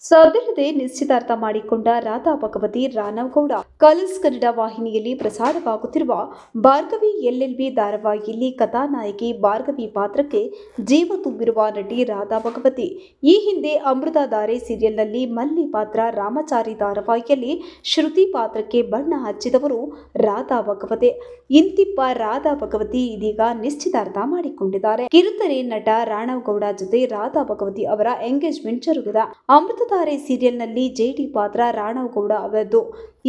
ಸದ್ಯದಲ್ಲೇ ನಿಶ್ಚಿತಾರ್ಥ ಮಾಡಿಕೊಂಡ ರಾಧಾ ಭಗವತಿ ರಾನವಗೌಡ ಕಲರ್ಸ್ ಕನ್ನಡ ವಾಹಿನಿಯಲ್ಲಿ ಪ್ರಸಾರವಾಗುತ್ತಿರುವ ಭಾರ್ಗವಿ ಎಲ್ಎಲ್ಬಿ ಧಾರಾವಾಹಿಯಲ್ಲಿ ಕಥಾನಾಯಕಿ ಭಾರ್ಗವಿ ಪಾತ್ರಕ್ಕೆ ಜೀವ ತುಂಬಿರುವ ನಟಿ ರಾಧಾ ಭಗವತಿ ಈ ಹಿಂದೆ ಅಮೃತಧಾರೆ ಸೀರಿಯಲ್ನಲ್ಲಿ ಮಲ್ಲಿ ಪಾತ್ರ, ರಾಮಚಾರಿ ಧಾರಾವಾಹಿಯಲ್ಲಿ ಶ್ರುತಿ ಪಾತ್ರಕ್ಕೆ ಬಣ್ಣ ಹಚ್ಚಿದವರು ರಾಧಾ ಭಗವತಿ. ಇಂತಿಪ್ಪ ರಾಧಾ ಭಗವತಿ ಇದೀಗ ನಿಶ್ಚಿತಾರ್ಥ ಮಾಡಿಕೊಂಡಿದ್ದಾರೆ. ಕಿರುತೆರೆ ನಟ ರಾನವಗೌಡ ಜೊತೆ ರಾಧಾ ಭಗವತಿ ಅವರ ಎಂಗೇಜ್ಮೆಂಟ್ ಜರುಗಿದೆ. ಅಮೃತಧಾರೆ ಸೀರಿಯಲ್ನಲ್ಲಿ ಜೆಡಿ ಪಾತ್ರ ರಾನವಗೌಡ ಅವರದ್ದು.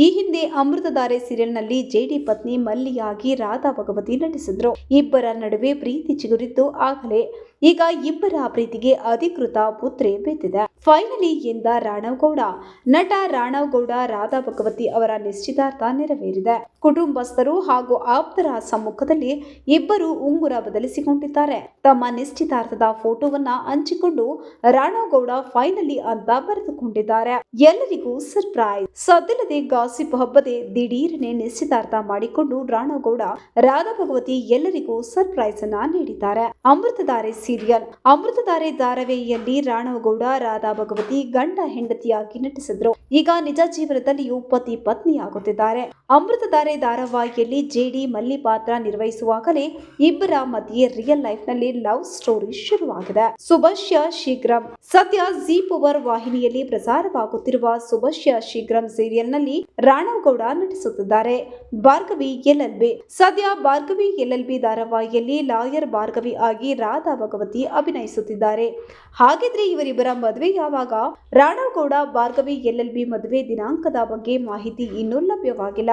ಈ ಹಿಂದೆ ಅಮೃತಧಾರೆ ಸೀರಿಯಲ್ನಲ್ಲಿ ಜೆಡಿ ಪತ್ನಿ ಮಲ್ಲಿಯಾಗಿ ರಾಧಾ ಭಗವತಿ ನಟಿಸಿದ್ರು. ಇಬ್ಬರ ನಡುವೆ ಪ್ರೀತಿ ಚಿಗುರಿದ್ದು ಆಗಲೇ ಈಗ ಇಬ್ಬರ ಪ್ರೀತಿಗೆ ಅಧಿಕೃತ ಮುದ್ರೆ ಬಿದ್ದಿದೆ. ಫೈನಲಿ ಎಂದ ರಾನವಗೌಡ. ನಟ ರಾನವಗೌಡ ರಾಧಾ ಭಗವತಿ ಅವರ ನಿಶ್ಚಿತಾರ್ಥ ನೆರವೇರಿದೆ. ಕುಟುಂಬಸ್ಥರು ಹಾಗೂ ಆಪ್ತರ ಸಮ್ಮುಖದಲ್ಲಿ ಇಬ್ಬರು ಉಂಗುರ ಬದಲಿಸಿಕೊಂಡಿದ್ದಾರೆ. ತಮ್ಮ ನಿಶ್ಚಿತಾರ್ಥದ ಫೋಟೋವನ್ನ ಹಂಚಿಕೊಂಡು ರಾನವಗೌಡ ಫೈನಲಿ ಅಂತ ಬರೆದುಕೊಂಡಿದ್ದಾರೆ. ಎಲ್ಲರಿಗೂ ಸರ್ಪ್ರೈಸ್. ಸದ್ಯದಲ್ಲೇ ಗಾಸಿಪ್ ಹಬ್ಬದೆ ದಿಢೀರನೆ ನಿಶ್ಚಿತಾರ್ಥ ಮಾಡಿಕೊಂಡು ರಾನವಗೌಡ ರಾಧಾ ಭಗವತಿ ಎಲ್ಲರಿಗೂ ಸರ್ಪ್ರೈಸ್ ಅನ್ನ ನೀಡಿದ್ದಾರೆ. ಅಮೃತಧಾರೆ ಧಾರಾವಾಹಿಯಲ್ಲಿ ರಾನವಗೌಡ ರಾಧಾ ಭಗವತಿ ಗಂಡ ಹೆಂಡತಿಯಾಗಿ ನಟಿಸಿದ್ರು. ಈಗ ನಿಜ ಜೀವನದಲ್ಲಿಯೂ ಪತಿ ಪತ್ನಿಯಾಗುತ್ತಿದ್ದಾರೆ. ಅಮೃತಧಾರೆ ಧಾರಾವಾಹಿಯಲ್ಲಿ ಜೆಡಿ ಮಲ್ಲಿ ಪಾತ್ರ ನಿರ್ವಹಿಸುವಾಗಲೇ ಇಬ್ಬರ ಮಧ್ಯೆ ರಿಯಲ್ ಲೈಫ್ ನಲ್ಲಿ ಲವ್ ಸ್ಟೋರಿ ಶುರುವಾಗಿದೆ. ಶುಭಶ್ಯ ಶೀಘ್ರಂ. ಸದ್ಯ ಜೀ ಪವರ್ ವಾಹಿನಿಯಲ್ಲಿ ಪ್ರಸಾರವಾಗುತ್ತಿರುವ ಶುಭಶ್ಯ ಶೀಘ್ರಂ ಸೀರಿಯಲ್ನಲ್ಲಿ ರಾನವಗೌಡ ನಟಿಸುತ್ತಿದ್ದಾರೆ. ಭಾರ್ಗವಿ ಎಲ್ಎಲ್ಬಿ. ಸದ್ಯ ಭಾರ್ಗವಿ ಎಲ್ಎಲ್ಬಿ ಧಾರಾವಾಹಿಯಲ್ಲಿ ಲಾಯರ್ ಭಾರ್ಗವಿ ಆಗಿ ರಾಧಾ ಭಗವತಿ ಅಭಿನಯಿಸುತ್ತಿದ್ದಾರೆ. ಹಾಗಿದ್ರೆ ಇವರಿಬ್ಬರ ಮದುವೆ ಯಾವಾಗ? ರಾನವಗೌಡ ಭಾರ್ಗವಿ ಎಲ್ಎಲ್ಬಿ ಮದುವೆ ದಿನಾಂಕದ ಬಗ್ಗೆ ಮಾಹಿತಿ ಇನ್ನೂ ಲಭ್ಯವಾಗಿಲ್ಲ.